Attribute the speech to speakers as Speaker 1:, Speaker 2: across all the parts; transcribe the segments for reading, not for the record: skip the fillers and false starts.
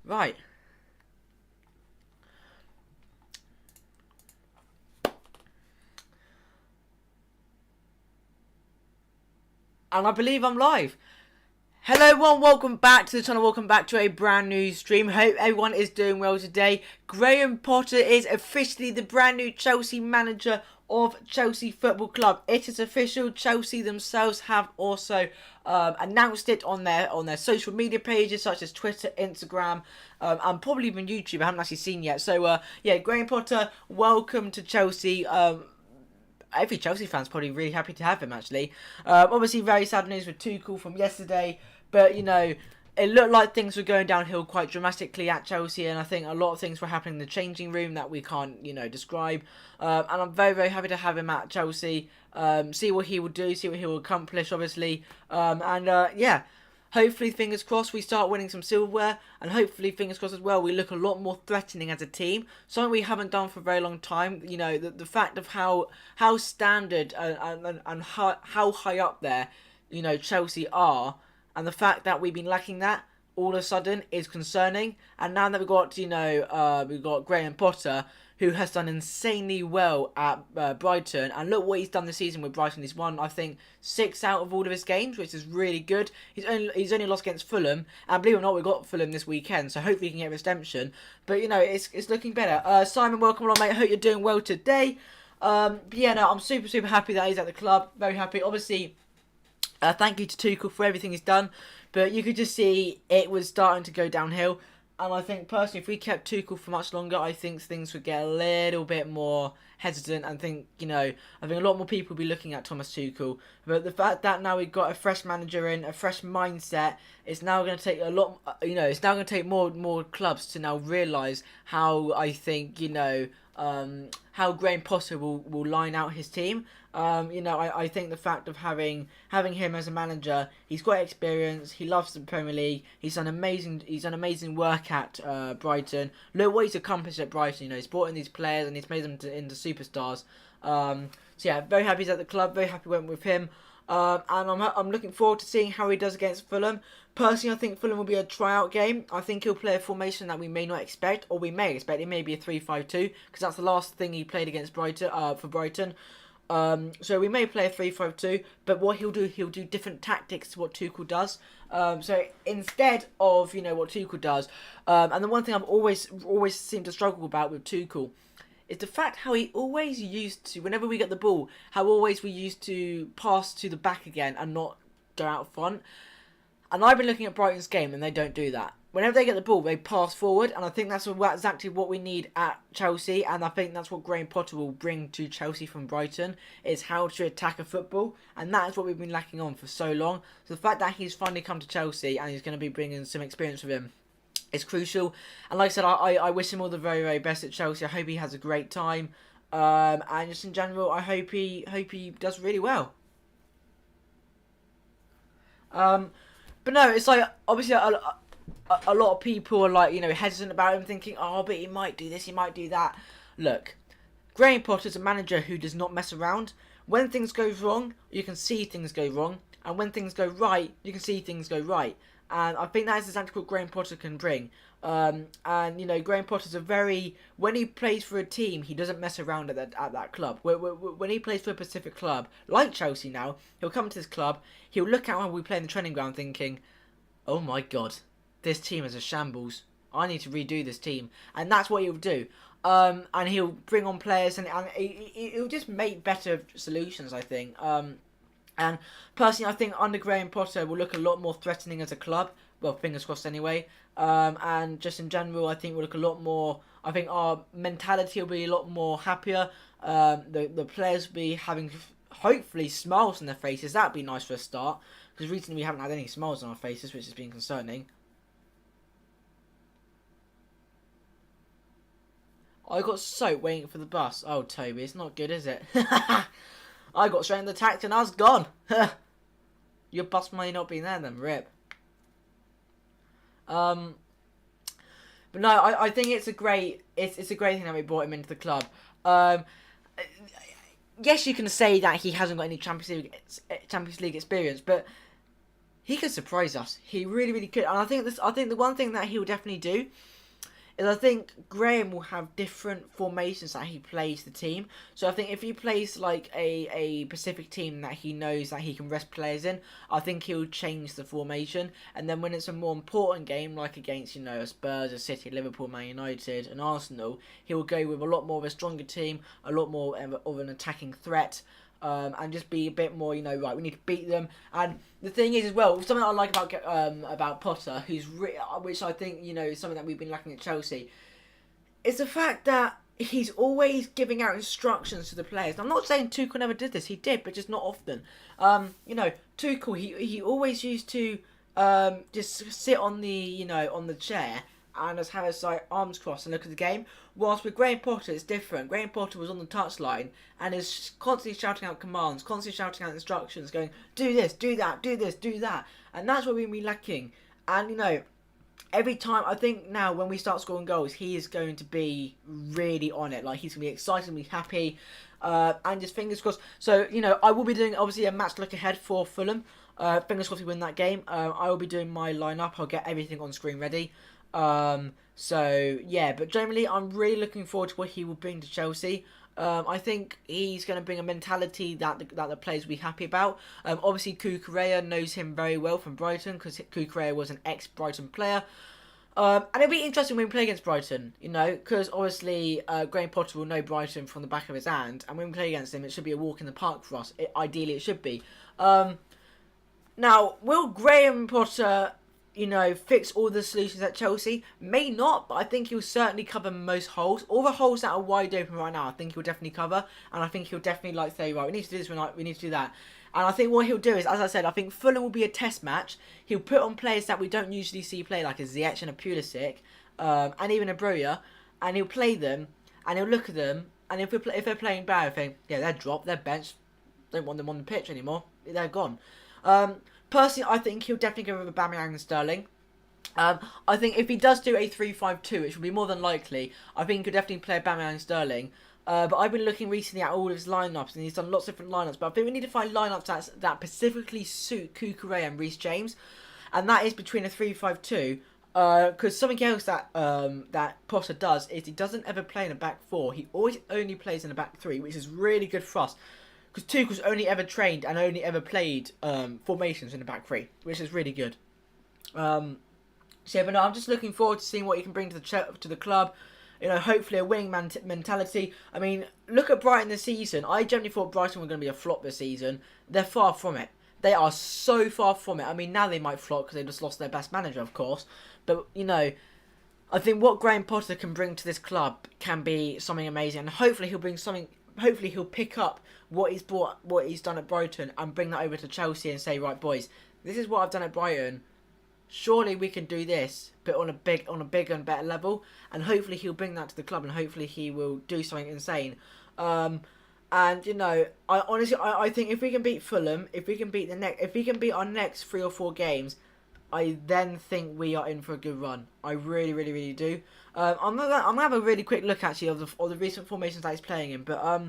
Speaker 1: Right. And I believe I'm live. Hello everyone, welcome back to the channel, welcome back to a brand new stream. Hope everyone is doing well today. Graham Potter is officially the brand new Chelsea manager of Chelsea Football Club. It is official. Chelsea themselves have also announced it on their social media pages such as Twitter, Instagram, and probably even YouTube. I haven't actually seen yet. So yeah, Graham Potter, welcome to Chelsea. Every Chelsea fan's probably really happy to have him, actually. Obviously, very sad news with Tuchel from yesterday, but, you know, it looked like things were going downhill quite dramatically at Chelsea, and I think a lot of things were happening in the changing room that we can't, you know, describe. And I'm very, very happy to have him at Chelsea, see what he will do, see what he will accomplish, obviously. Yeah. Hopefully, fingers crossed, we start winning some silverware, and hopefully, fingers crossed as well, we look a lot more threatening as a team. Something we haven't done for a very long time. You know, the fact of how standard and how high up there, you know, Chelsea are, and the fact that we've been lacking that all of a sudden is concerning. And now that we've got Graham Potter, who has done insanely well at Brighton. And look what he's done this season with Brighton. He's won, I think, 6 out of all of his games, which is really good. He's only lost against Fulham. And believe it or not, we've got Fulham this weekend. So hopefully he can get redemption. But, you know, it's looking better. Simon, welcome along, mate. I hope you're doing well today. Yeah, no, I'm super, super happy that he's at the club. Very happy. Obviously, thank you to Tuchel for everything he's done. But you could just see it was starting to go downhill. And I think, personally, if we kept Tuchel for much longer, I think things would get a little bit more hesitant. And think, you know, I think a lot more people will be looking at Thomas Tuchel. But the fact that now we've got a fresh manager in, a fresh mindset, it's now going to take a lot, you know, it's now going to take more clubs to now realise how, I think, you know, how Graham Potter will line out his team. You know, I think the fact of having him as a manager, he's got experience. He loves the Premier League. He's done amazing work at Brighton. Look what he's accomplished at Brighton. You know, he's brought in these players and he's made them into superstars. So yeah, very happy he's at the club. Very happy went with him. And I'm looking forward to seeing how he does against Fulham. Personally, I think Fulham will be a tryout game. I think he'll play a formation that we may not expect, or we may expect. It may be a 3-5-2, because that's the last thing he played against Brighton for Brighton. So we may play a 3-5-2, but what he'll do different tactics to what Tuchel does. So instead of, you know, what Tuchel does, and the one thing I've always seemed to struggle about with Tuchel is the fact how he always used to, whenever we get the ball, how always we used to pass to the back again and not go out front. And I've been looking at Brighton's game and they don't do that. Whenever they get the ball, they pass forward, and I think that's exactly what we need at Chelsea, and I think that's what Graham Potter will bring to Chelsea from Brighton, is how to attack a football, and that is what we've been lacking on for so long. So the fact that he's finally come to Chelsea and he's going to be bringing some experience with him is crucial. And like I said, I wish him all the very, very best at Chelsea. I hope he has a great time, and just in general, I hope he does really well. But no, it's like, obviously, a lot of people are like, you know, hesitant about him, thinking, oh, but he might do this, he might do that. Look, Graham Potter's a manager who does not mess around. When things go wrong, you can see things go wrong, and when things go right, you can see things go right. And I think that is exactly what Graham Potter can bring. And, you know, Graham Potter's when he plays for a team, he doesn't mess around at that club. When he plays for a specific club, like Chelsea now, he'll come to this club, he'll look at how we play in the training ground thinking, oh my god, this team is a shambles. I need to redo this team. And that's what he'll do. And he'll bring on players, and he'll just make better solutions, I think. And personally, I think under Graham Potter will look a lot more threatening as a club. Well, fingers crossed anyway. And just in general, I think we'll look a lot more. I think our mentality will be a lot more happier. The players will be having, hopefully, smiles on their faces. That'd be nice for a start. Because recently we haven't had any smiles on our faces, which has been concerning. I got soaked waiting for the bus. Oh, Toby, it's not good, is it? I got straight in the taxi and I was gone. Your bus may not be there then, rip. But no, I think it's a great thing that we brought him into the club. Yes, you can say that he hasn't got any Champions League experience, but he could surprise us. He really, really could. And I think the one thing that he will definitely do is I think Graham will have different formations that he plays the team. So I think if he plays like a Pacific team that he knows that he can rest players in, I think he'll change the formation. And then when it's a more important game, like against, you know, a Spurs, a City, Liverpool, Man United, and Arsenal, he will go with a lot more of a stronger team, a lot more of an attacking threat. And just be a bit more, you know, right, we need to beat them. And the thing is as well, something I like about Potter, which I think, you know, is something that we've been lacking at Chelsea, is the fact that he's always giving out instructions to the players. And I'm not saying Tuchel never did this, he did, but just not often. You know, Tuchel, he always used to just sit on the, you know, on the chair and just have his like arms crossed and look at the game. Whilst with Graham Potter, it's different. Graham Potter was on the touchline and is constantly shouting out commands, constantly shouting out instructions, going, do this, do that, do this, do that. And that's what we've been lacking. And, you know, every time, I think now when we start scoring goals, he is going to be really on it. Like, he's going to be excited, be happy, and just fingers crossed. So, you know, I will be doing, obviously, a match look ahead for Fulham. Fingers crossed we win that game. I will be doing my lineup. I'll get everything on screen ready. So yeah, but generally I'm really looking forward to what he will bring to Chelsea. I think he's going to bring a mentality that the players will be happy about. Obviously Cucurella knows him very well from Brighton because Cucurella was an ex-Brighton player. And it'll be interesting when we play against Brighton, you know, because obviously Graham Potter will know Brighton from the back of his hand, and when we play against him, it should be a walk in the park for us. Ideally, it should be. Now, will Graham Potter, you know, fix all the solutions at Chelsea? May not, but I think he'll certainly cover most holes. All the holes that are wide open right now, I think he'll definitely cover. And I think he'll definitely like say, right, we need to do this, we need to do that. And I think what he'll do is, as I said, I think Fulham will be a test match. He'll put on players that we don't usually see play, like a Ziyech and a Pulisic, and even a Broja, and he'll play them, and he'll look at them, and if they're playing bad, he'll think, yeah, they're dropped, they're benched, don't want them on the pitch anymore, they're gone. Personally, I think he'll definitely go with Aubameyang and Sterling. I think if he does do a 3-5-2, which will be more than likely, I think he could definitely play Aubameyang and Sterling. But I've been looking recently at all of his lineups, and he's done lots of different lineups. But I think we need to find lineups that specifically suit Cucurella and Reece James, and that is between a 3-5-2. Because something else that that Potter does is he doesn't ever play in a back four. He always only plays in a back three, which is really good for us. Because Tuchel's only ever trained and only ever played formations in the back three, which is really good. So yeah, but no, I'm just looking forward to seeing what he can bring to the club. You know, hopefully a winning mentality. I mean, look at Brighton this season. I generally thought Brighton were going to be a flop this season. They're far from it. They are so far from it. I mean, now they might flop because they just lost their best manager, of course. But, you know, I think what Graham Potter can bring to this club can be something amazing. And hopefully he'll bring something... Hopefully he'll pick up what he's done at Brighton and bring that over to Chelsea and say, right, boys, this is what I've done at Brighton. Surely we can do this, but on a bigger and better level. And hopefully he'll bring that to the club, and hopefully he will do something insane. And you know, I think if we can beat Fulham, if we can beat our next 3 or 4 games, I then think we are in for a good run. I really, really, really do. I'm gonna have a really quick look actually of the recent formations that he's playing in, but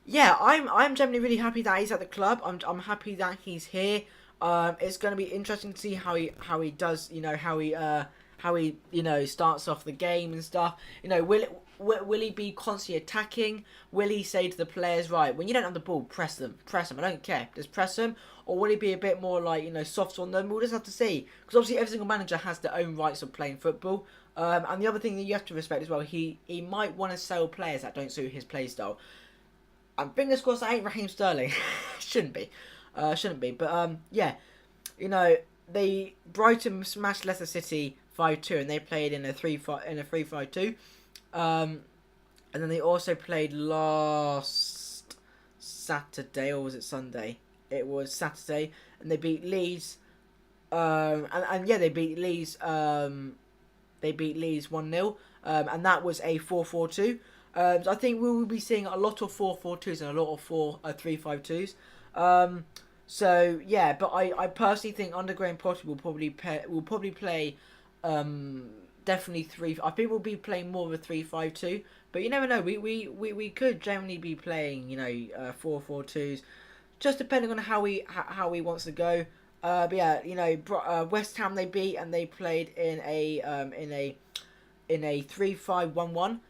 Speaker 1: yeah, I'm generally really happy that he's at the club. I'm happy that he's here. It's going to be interesting to see how he does. You know, how he you know starts off the game and stuff. You know, will he be constantly attacking? Will he say to the players, right, when you don't have the ball, press them. I don't care, just press them. Or will he be a bit more like, you know, soft on them? We'll just have to see, because obviously every single manager has their own rights of playing football. And the other thing that you have to respect as well, he might want to sell players that don't suit his play style. And fingers crossed that ain't Raheem Sterling. Shouldn't be. But yeah, you know, Brighton smashed Leicester City 5-2, and they played in a 3-5-2. And then they also played last Saturday, or was it Sunday? It was Saturday, and they beat Leeds. And yeah, they beat Leeds. They beat Leeds 1-0. And that was a 4-4-2. So I think we will be seeing a lot of 4-4-2s and a lot of 3-5-2s. So yeah, but I personally think under Graham Potter will probably play definitely 3. I think we'll be playing more of a 3-5-2. But you never know. We could generally be playing, you know, 4-4-2s, just depending on how he wants to go. But yeah, you know, West Ham they beat, and they played in a 3-5-1-1.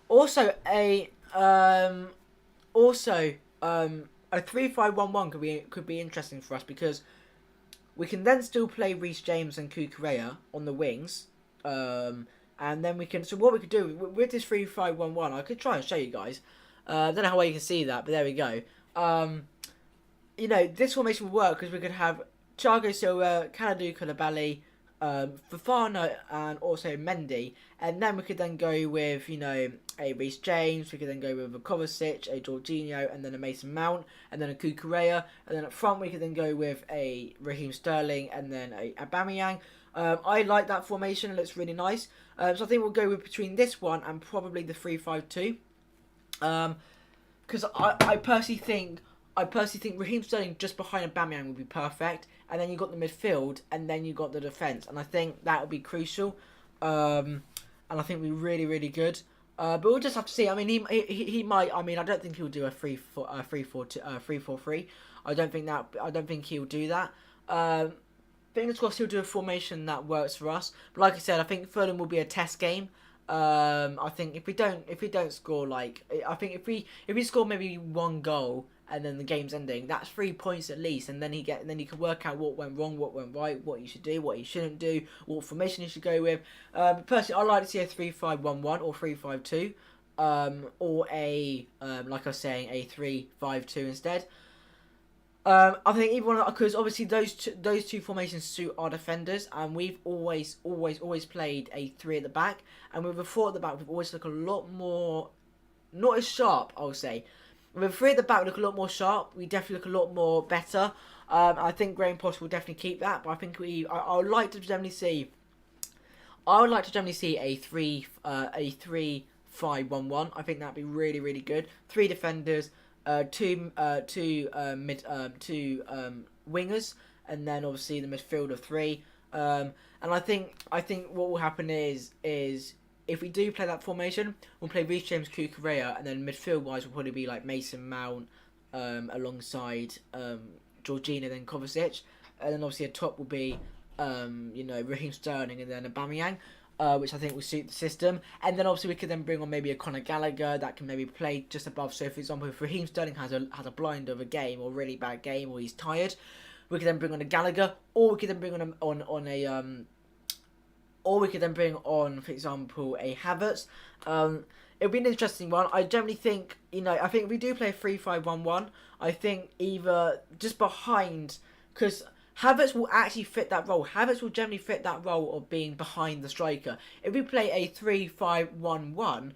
Speaker 1: Also also a 3-5-1-1 could be interesting for us, because we can then still play Reece James and Kukurea on the wings. And then we can. So what we could do with this 3-5-1-1, I could try and show you guys. I don't know how well you can see that, but there we go. You know, this formation would work because we could have Thiago Silva, Kalidou Koulibaly, Fofana, and also Mendy, and then we could then go with, you know, a Reece James. We could then go with a Kovacic, a Jorginho, and then a Mason Mount, and then a Kukurea, and then up front we could then go with a Raheem Sterling, and then a Aubameyang. I like that formation; it looks really nice. So I think we'll go with between this one and probably the 3-5-2. Because I personally think Raheem Sterling just behind Aubameyang would be perfect, and then you got the midfield, and then you got the defence, and I think that would be crucial. And I think we'd be really, really good. But we'll just have to see. I mean, he might. I mean, I don't think he'll do a 3-4-3. I don't think he'll do that. Fingers crossed he'll do a formation that works for us. But like I said, I think Fulham will be a test game. I think if we don't score, like, I think if we score maybe one goal and then the game's ending, that's 3 points at least, and then he can work out what went wrong, what went right, what he should do, what he shouldn't do, what formation he should go with. Personally, I like to see a 3-5-1-1 or 3-5-2, or a like I was saying, a 3-5-2 instead. I think either one, because obviously those two formations suit our defenders, and we've always played a 3 at the back, and with a 4 at the back, we've always looked a lot more, not as sharp, I would say. With a 3 at the back, we look a lot more sharp. We definitely look a lot more better. I think Graham Potter will definitely keep that, but I think I would like to generally see. I would like to generally see a 3-5-1-1. I think that'd be really, really good. 3 defenders. Two wingers, and then obviously the midfield of 3. And I think what will happen is if we do play that formation, we'll play Reece James, Kukurea, and then midfield wise will probably be like Mason Mount alongside Jorginho, then Kovacic, and then obviously a top will be you know, Raheem Sterling, and then Aubameyang. Which I think will suit the system. And then obviously we could then bring on maybe a Conor Gallagher that can maybe play just above. So for example, if Raheem Sterling has a blind of a game, or really bad game, or he's tired, we could then bring on a Gallagher, or we could then bring on, for example, a Havertz. It'll be an interesting one. I generally think, you know, I think if we do play a 3-5-1-1, I think either just behind, because Havertz will actually fit that role. Havertz will generally fit that role of being behind the striker. If we play a 3-5-1-1,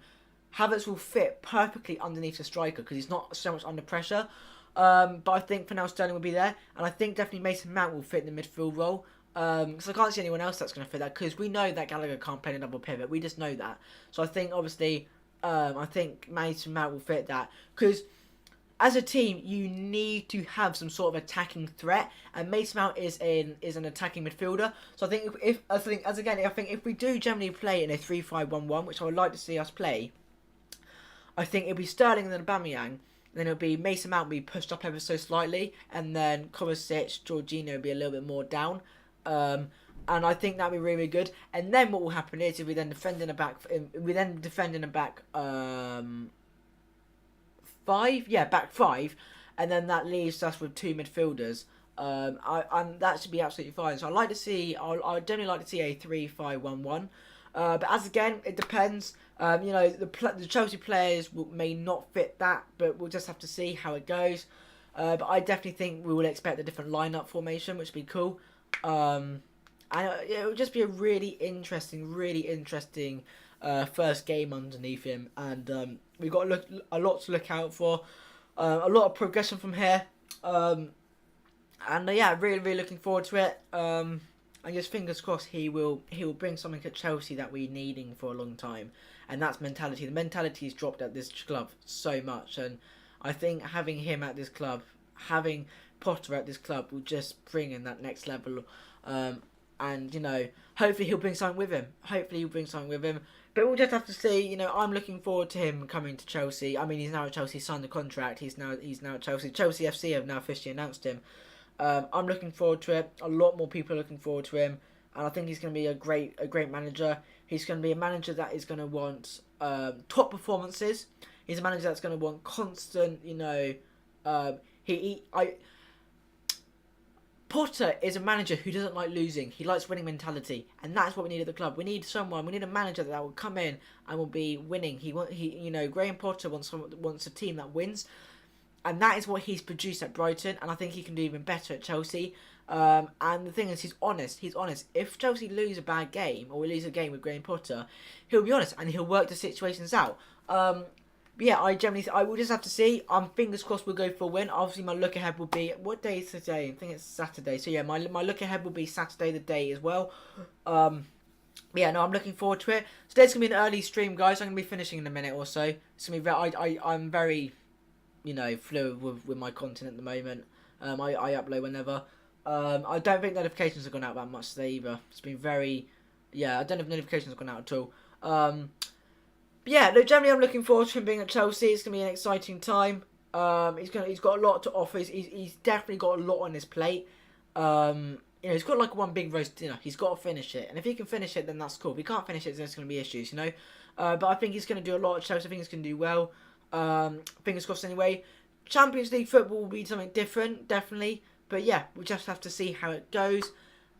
Speaker 1: Havertz will fit perfectly underneath the striker because he's not so much under pressure. But I think for now Sterling will be there, and I think definitely Mason Mount will fit in the midfield role. Because I can't see anyone else that's going to fit that, because we know that Gallagher can't play a double pivot. We just know that. So I think obviously, I think Mason Mount will fit that, because as a team, you need to have some sort of attacking threat, and Mason Mount is an attacking midfielder. So I think if we do generally play in a 3-5-1-1, which I would like to see us play, I think it'll be Sterling and then Aubameyang. Then it'll be Mason Mount will be pushed up ever so slightly, and then Kovacic, Jorginho will be a little bit more down. And I think that'd be really, really good. And then what will happen is if we then defend in a back 5, and then that leaves us with 2 midfielders. And that should be absolutely fine. So I'd definitely like to see a 3-5-1-1. But as again, it depends. You know, the Chelsea players may not fit that, but we'll just have to see how it goes. But I definitely think we will expect a different lineup formation, which would be cool. And it would just be a really interesting first game underneath him, and we've got a lot to look out for, a lot of progression from here, and yeah, really looking forward to it. And just fingers crossed he will bring something at Chelsea that we're needing for a long time, and that's mentality. The mentality's dropped at this club so much, and I think having him at this club, having Potter at this club, will just bring in that next level. And, you know, hopefully he'll bring something with him. But we'll just have to see. You know, I'm looking forward to him coming to Chelsea. I mean, he's now at Chelsea, signed the contract. He's now at Chelsea. Chelsea FC have now officially announced him. I'm looking forward to it. A lot more people are looking forward to him, and I think he's going to be a great manager. He's going to be a manager that is going to want top performances. He's a manager that's going to want constant, Potter is a manager who doesn't like losing. He likes winning mentality, and that's what we need at the club. We need a manager that will come in and will be winning. Graham Potter wants a team that wins, and that is what he's produced at Brighton, and I think he can do even better at Chelsea. And the thing is, he's honest. If Chelsea lose a bad game, or we lose a game with Graham Potter, he'll be honest, and he'll work the situations out. But yeah, I will just have to see. Fingers crossed we'll go for a win. Obviously, my look ahead will be, what day is today? I think it's Saturday. So yeah, my look ahead will be Saturday the day as well. Yeah, no, I'm looking forward to it. Today's gonna be an early stream, guys. I'm gonna be finishing in a minute or so. It's gonna be I'm very, fluid with my content at the moment. I upload whenever. I don't think notifications have gone out that much today either. It's been very, I don't know if notifications have gone out at all. Yeah, no, generally I'm looking forward to him being at Chelsea. It's gonna be an exciting time. He's got a lot to offer. He's definitely got a lot on his plate. He's got like one big roast dinner. He's got to finish it, and if he can finish it, then that's cool. If he can't finish it, then there's gonna be issues, But I think he's gonna do a lot at Chelsea. I think he's gonna do well. Fingers crossed. Anyway, Champions League football will be something different, definitely. But yeah, we'll just have to see how it goes.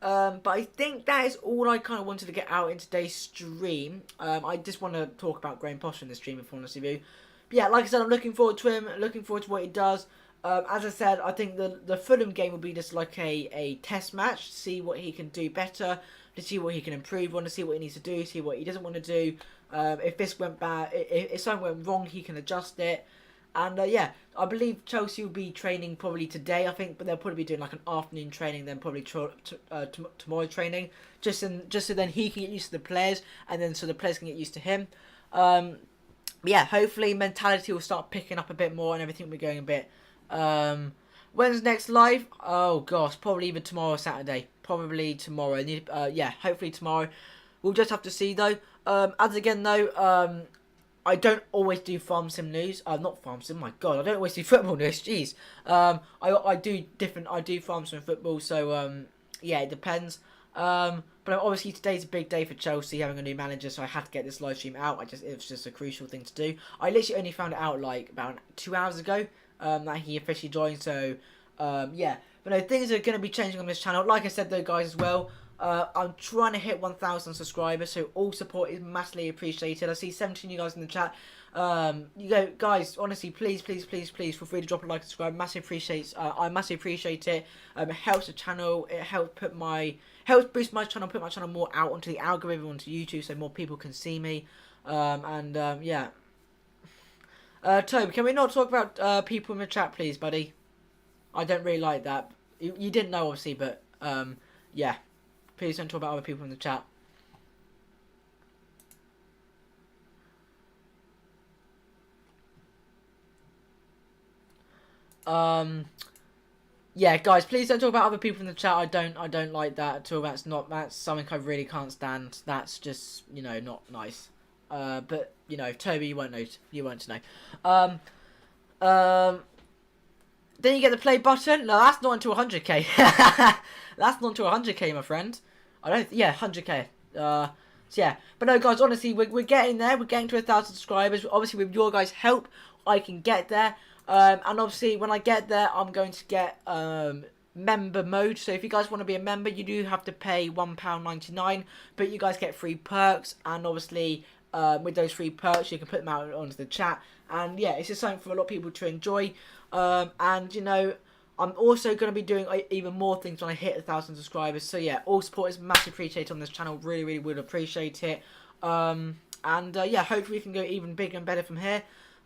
Speaker 1: But I think that is all I kind of wanted to get out in today's stream. I just want to talk about Graham Potter in the stream, if I'm honest with you. But yeah, like I said, I'm looking forward to him. Looking forward to what he does. As I said, I think the Fulham game will be just like a test match to see what he can do better, to see what he can improve on, to see what he needs to do, see what he doesn't want to do. If this went bad, if something went wrong, he can adjust it. And yeah, I believe Chelsea will be training probably today, I think, but they'll probably be doing like an afternoon training, then probably tomorrow training, just so then he can get used to the players, and then so the players can get used to him. Yeah, hopefully mentality will start picking up a bit more, and everything will be going a bit. When's next live? Oh gosh, probably either tomorrow or Saturday. Probably tomorrow. Yeah, hopefully tomorrow. We'll just have to see though. As again though, I don't always do farm sim news. Not farm sim. My God, I don't always do football news. Jeez. I do farm sim football. So yeah, it depends. But obviously today's a big day for Chelsea having a new manager, so I had to get this live stream out. It was just a crucial thing to do. I literally only found it out like about 2 hours ago that he officially joined. So yeah, but no, things are going to be changing on this channel. Like I said though, guys, as well. I'm trying to hit 1,000 subscribers, so all support is massively appreciated. I see 17 of you guys in the chat. Guys, honestly, please, feel free to drop a like and subscribe. I massively appreciate it. It helps the channel. It helps boost my channel, put my channel more out onto the algorithm, onto YouTube, so more people can see me. Yeah. Toby, can we not talk about people in the chat, please, buddy? I don't really like that. You didn't know, obviously, but yeah. Please don't talk about other people in the chat. Yeah, guys, please don't talk about other people in the chat. I don't like that at all. That's something I really can't stand. That's just, not nice. But Toby, you won't know. Then you get the play button. No, that's not until 100k. That's not until 100k, my friend. 100k. So yeah, but no, guys, honestly, we're getting there. We're getting to 1,000 subscribers. Obviously, with your guys' help, I can get there. And obviously, when I get there, I'm going to get member mode. So if you guys want to be a member, you do have to pay £1.99, but you guys get free perks. And obviously, with those free perks, you can put them out onto the chat. And yeah, it's just something for a lot of people to enjoy. And I'm also going to be doing even more things when I hit 1,000 subscribers. So yeah, all support is massively appreciated on this channel. Really would appreciate it. Yeah, hopefully we can go even bigger and better from here.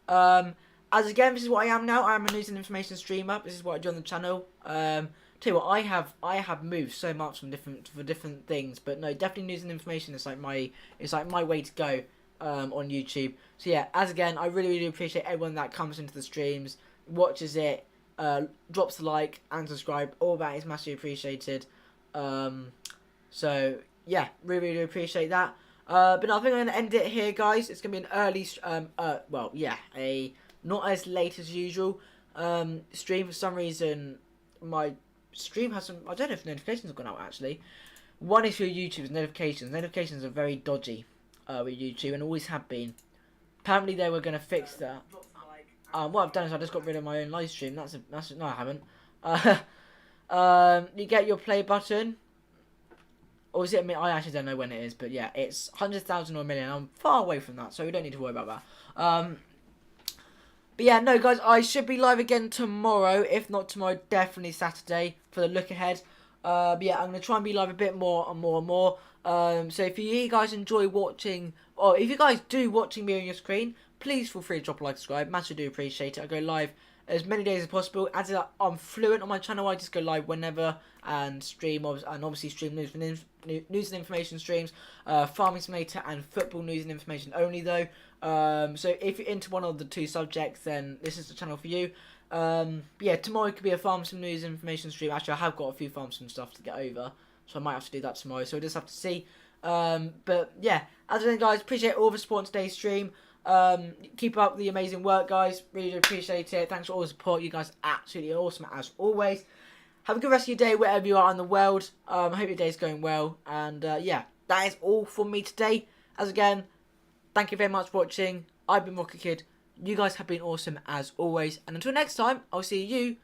Speaker 1: As again, this is what I am now. I am a news and information streamer. This is what I do on the channel. Tell you what, I have moved so much from different things, but no, definitely news and information is like my way to go on YouTube. So yeah, as again, I really appreciate everyone that comes into the streams, watches it. Drops a like and subscribe. All that is massively appreciated. So yeah, really appreciate that. But I think I'm gonna end it here, guys. It's gonna be an early a not as late as usual stream. For some reason my stream has some. I don't know if notifications have gone out actually. One is for YouTube's notifications. Notifications are very dodgy with YouTube and always have been. Apparently they were going to fix that. What I've done is I just got rid of my own live stream. No, I haven't. You get your play button. Or is it? I actually don't know when it is, but yeah, it's 100,000 or a million. I'm far away from that, so we don't need to worry about that. But yeah, no, guys, I should be live again tomorrow. If not tomorrow, definitely Saturday for the look ahead. But yeah, I'm going to try and be live a bit more and more and more. So if you guys enjoy watching, or if you guys do watching me on your screen, please feel free to drop a like, subscribe. Massively do appreciate it. I go live as many days as possible. As I'm fluent on my channel, I just go live whenever and stream, and obviously stream news and information streams, Farming Simulator and football news and information only though. So if you're into one of the two subjects, then this is the channel for you. Yeah, tomorrow could be a Farm Sim news and information stream. Actually, I have got a few Farm Sim stuff to get over, so I might have to do that tomorrow. So we'll just have to see. But yeah, as always, guys, appreciate all the support on today's stream. Keep up the amazing work, guys. Really do appreciate it. Thanks for all the support. You guys are absolutely awesome as always. Have a good rest of your day wherever you are in the world. I hope your day's going well. And yeah, that is all from me today. As again, thank you very much for watching. I've been Rocket Kid. You guys have been awesome as always. And until next time, I'll see you